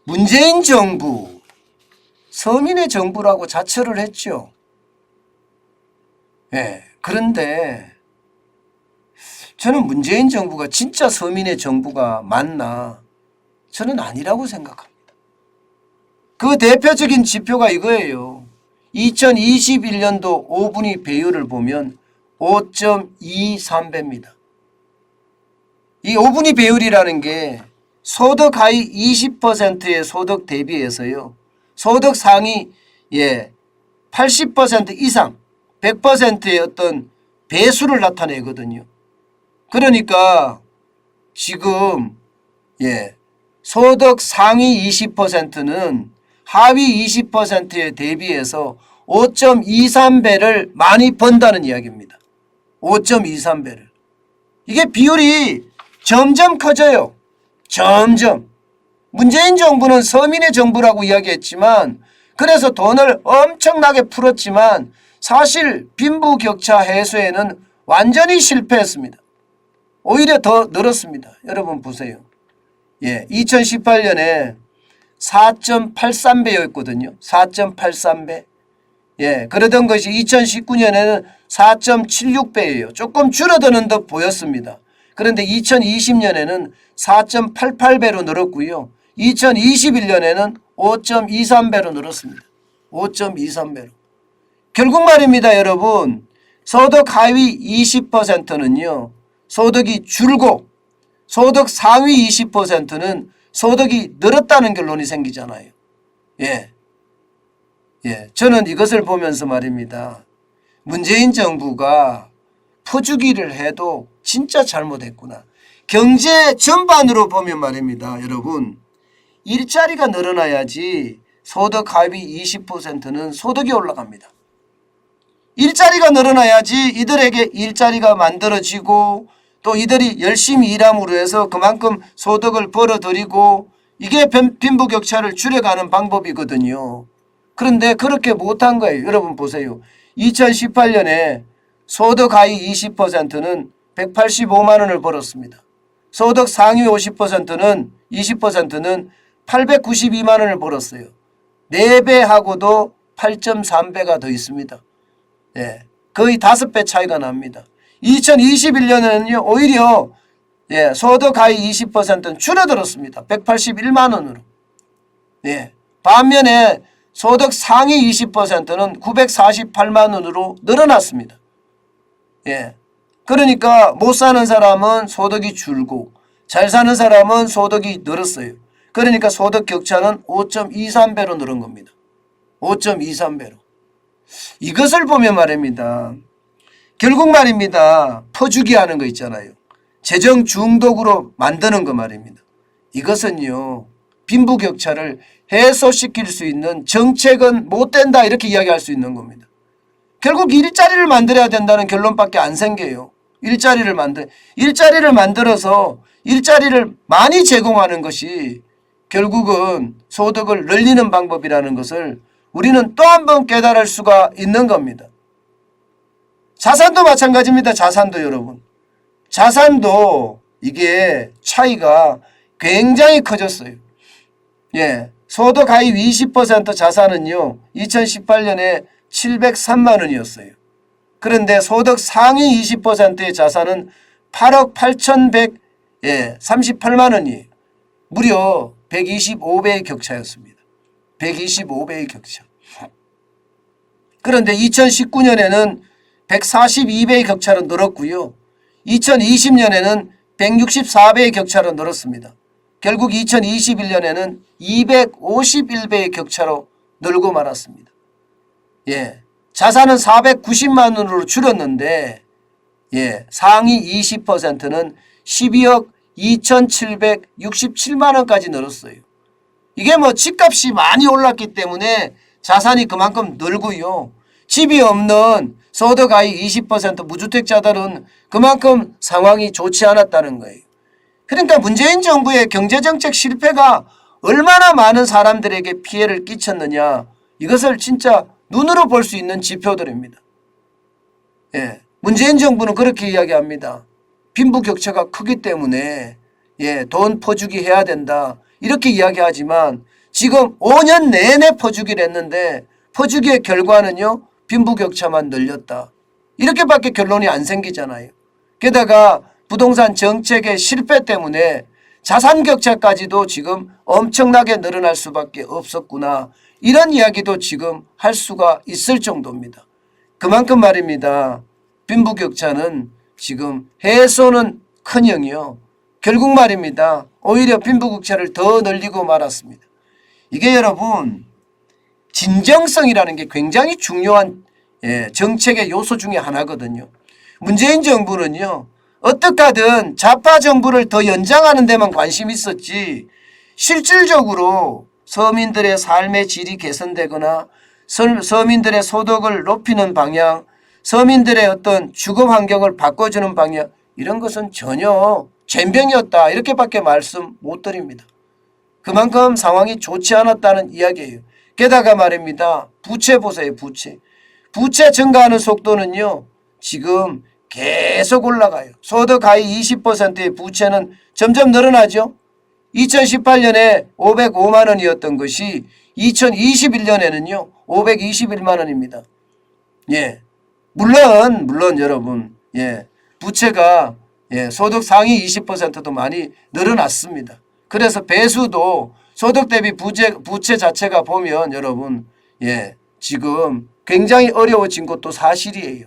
문재인 정부, 서민의 정부라고 자처를 했죠. 예, 그런데 저는 문재인 정부가 진짜 서민의 정부가 맞나? 저는 아니라고 생각합니다. 그 대표적인 지표가 이거예요. 2021년도 5분위 배율을 보면 5.23배입니다. 이 5분위 배율이라는 게 소득 하위 20%의 소득 대비해서요. 소득 상위 80% 이상 100%의 어떤 배수를 나타내거든요. 그러니까 지금 소득 상위 20%는 하위 20%에 대비해서 5.23배를 많이 번다는 이야기입니다. 5.23배를. 이게 비율이 점점 커져요. 점점. 문재인 정부는 서민의 정부라고 이야기했지만 그래서 돈을 엄청나게 풀었지만 사실 빈부격차 해소에는 완전히 실패했습니다. 오히려 더 늘었습니다. 여러분 보세요. 2018년에 4.83배였거든요. 4.83배. 그러던 것이 2019년에는 4.76배예요. 조금 줄어드는 듯 보였습니다. 그런데 2020년에는 4.88배로 늘었고요. 2021년에는 5.23배로 늘었습니다. 5.23배로. 결국 말입니다, 여러분. 소득 하위 20%는요. 소득이 줄고 소득 상위 20%는 소득이 늘었다는 결론이 생기잖아요. 저는 이것을 보면서 말입니다. 문재인 정부가 퍼주기를 해도 진짜 잘못했구나. 경제 전반으로 보면 말입니다. 여러분, 일자리가 늘어나야지 소득 하위 20%는 소득이 올라갑니다. 일자리가 늘어나야지 이들에게 일자리가 만들어지고 또 이들이 열심히 일함으로 해서 그만큼 소득을 벌어들이고 이게 빈부격차를 줄여가는 방법이거든요. 그런데 그렇게 못한 거예요. 여러분 보세요. 2018년에 소득 하위 20%는 185만 원을 벌었습니다. 소득 상위 50%는 892만 원을 벌었어요. 4배하고도 8.3배가 더 있습니다. 거의 5배 차이가 납니다. 2021년에는요, 오히려 소득 하위 20%는 줄어들었습니다. 181만 원으로. 반면에 소득 상위 20%는 948만 원으로 늘어났습니다. 그러니까 못 사는 사람은 소득이 줄고 잘 사는 사람은 소득이 늘었어요. 그러니까 소득 격차는 5.23배로 늘은 겁니다. 5.23배로. 이것을 보면 말입니다. 결국 말입니다. 퍼주기 하는 거 있잖아요. 재정 중독으로 만드는 거 말입니다. 이것은요. 빈부격차를 해소시킬 수 있는 정책은 못 된다 이렇게 이야기할 수 있는 겁니다. 결국 일자리를 만들어야 된다는 결론밖에 안 생겨요. 일자리를 만들어서 일자리를 많이 제공하는 것이 결국은 소득을 늘리는 방법이라는 것을 우리는 또 한 번 깨달을 수가 있는 겁니다. 자산도 마찬가지입니다. 자산도 여러분. 자산도 이게 차이가 굉장히 커졌어요. 소득 하위 20% 자산은요. 2018년에 703만 원이었어요. 그런데 소득 상위 20%의 자산은 8억 8,138만 원이에요. 무려 125배의 격차였습니다. 125배의 격차. 그런데 2019년에는 142배의 격차로 늘었고요. 2020년에는 164배의 격차로 늘었습니다. 결국 2021년에는 251배의 격차로 늘고 말았습니다. 자산은 490만 원으로 줄었는데 상위 20%는 12억 2,767만 원까지 늘었어요. 이게 집값이 많이 올랐기 때문에 자산이 그만큼 늘고요. 집이 없는 소득 하위 20% 무주택자들은 그만큼 상황이 좋지 않았다는 거예요. 그러니까 문재인 정부의 경제정책 실패가 얼마나 많은 사람들에게 피해를 끼쳤느냐, 이것을 진짜 눈으로 볼 수 있는 지표들입니다. 문재인 정부는 그렇게 이야기합니다. 빈부격차가 크기 때문에 돈 퍼주기 해야 된다 이렇게 이야기하지만 지금 5년 내내 퍼주기를 했는데 퍼주기의 결과는요, 빈부격차만 늘렸다. 이렇게밖에 결론이 안 생기잖아요. 게다가 부동산 정책의 실패 때문에 자산격차까지도 지금 엄청나게 늘어날 수밖에 없었구나. 이런 이야기도 지금 할 수가 있을 정도입니다. 그만큼 말입니다. 빈부격차는 지금 해소는 커녕이요, 결국 말입니다. 오히려 빈부격차를 더 늘리고 말았습니다. 이게 여러분, 진정성이라는 게 굉장히 중요한 정책의 요소 중에 하나거든요. 문재인 정부는요, 어떻게 하든 좌파 정부를 더 연장하는 데만 관심이 있었지, 실질적으로 서민들의 삶의 질이 개선되거나 서민들의 소득을 높이는 방향, 서민들의 어떤 주거 환경을 바꿔주는 방향, 이런 것은 전혀 젬병이었다, 이렇게밖에 말씀 못 드립니다. 그만큼 상황이 좋지 않았다는 이야기예요. 게다가 말입니다. 부채 보세요. 부채 증가하는 속도는요, 지금 계속 올라가요. 소득 하위 20%의 부채는 점점 늘어나죠. 2018년에 505만 원이었던 것이 2021년에는요 521만 원입니다. 예, 물론 여러분, 부채가 소득 상위 20%도 많이 늘어났습니다. 그래서 배수도 소득 대비 부채 자체가 보면 여러분, 지금 굉장히 어려워진 것도 사실이에요.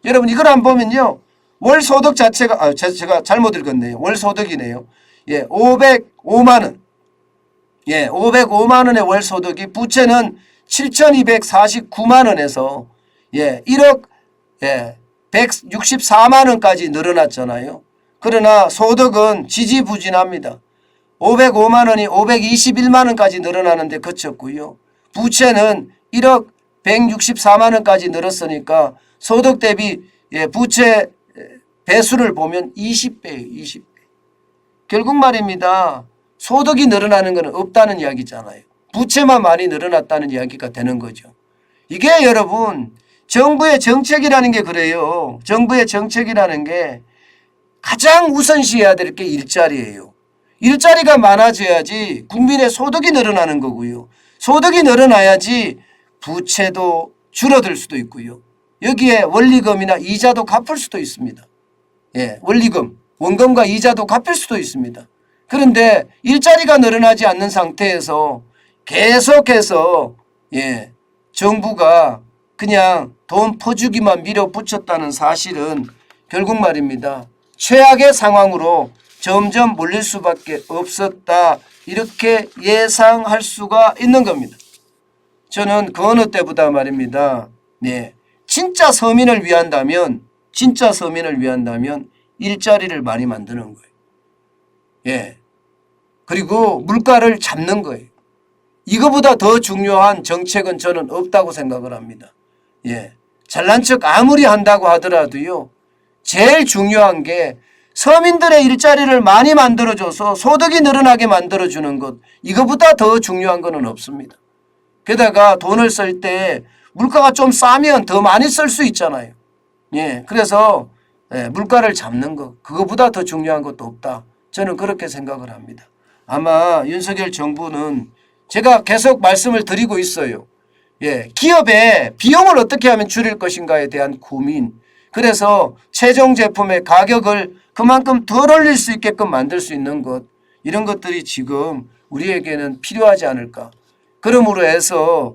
여러분, 이걸 안 보면요, 월 소득 자체가, 제가 잘못 읽었네요. 월 소득이네요. 505만 원. 505만 원의 월 소득이, 부채는 7,249만 원에서 1억 164만 원까지 늘어났잖아요. 그러나 소득은 지지부진합니다. 505만 원이 521만 원까지 늘어나는데 그쳤고요. 부채는 1억 164만 원까지 늘었으니까 소득 대비 부채 배수를 보면 20배예요. 20배. 결국 말입니다. 소득이 늘어나는 것은 없다는 이야기잖아요. 부채만 많이 늘어났다는 이야기가 되는 거죠. 이게 여러분, 정부의 정책이라는 게 그래요. 정부의 정책이라는 게 가장 우선시해야 될 게 일자리예요. 일자리가 많아져야지 국민의 소득이 늘어나는 거고요. 소득이 늘어나야지 부채도 줄어들 수도 있고요. 여기에 원리금이나 이자도 갚을 수도 있습니다. 원리금, 원금과 이자도 갚을 수도 있습니다. 그런데 일자리가 늘어나지 않는 상태에서 계속해서 정부가 그냥 돈 퍼주기만 밀어붙였다는 사실은 결국 말입니다. 최악의 상황으로 점점 몰릴 수밖에 없었다, 이렇게 예상할 수가 있는 겁니다. 저는 그 어느 때보다 말입니다. 진짜 서민을 위한다면 일자리를 많이 만드는 거예요. 그리고 물가를 잡는 거예요. 이거보다 더 중요한 정책은 저는 없다고 생각을 합니다. 잘난 척 아무리 한다고 하더라도요, 제일 중요한 게 서민들의 일자리를 많이 만들어줘서 소득이 늘어나게 만들어주는 것, 이거보다 더 중요한 것은 없습니다. 게다가 돈을 쓸 때 물가가 좀 싸면 더 많이 쓸 수 있잖아요. 그래서 물가를 잡는 것, 그거보다 더 중요한 것도 없다, 저는 그렇게 생각을 합니다. 아마 윤석열 정부는 제가 계속 말씀을 드리고 있어요. 기업의 비용을 어떻게 하면 줄일 것인가에 대한 고민, 그래서 최종 제품의 가격을 그만큼 덜 올릴 수 있게끔 만들 수 있는 것, 이런 것들이 지금 우리에게는 필요하지 않을까. 그러므로 해서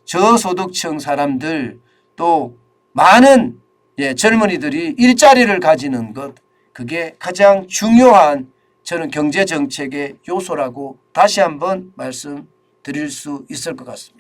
저소득층 사람들, 또 많은 젊은이들이 일자리를 가지는 것, 그게 가장 중요한 저는 경제정책의 요소라고 다시 한번 말씀드릴 수 있을 것 같습니다.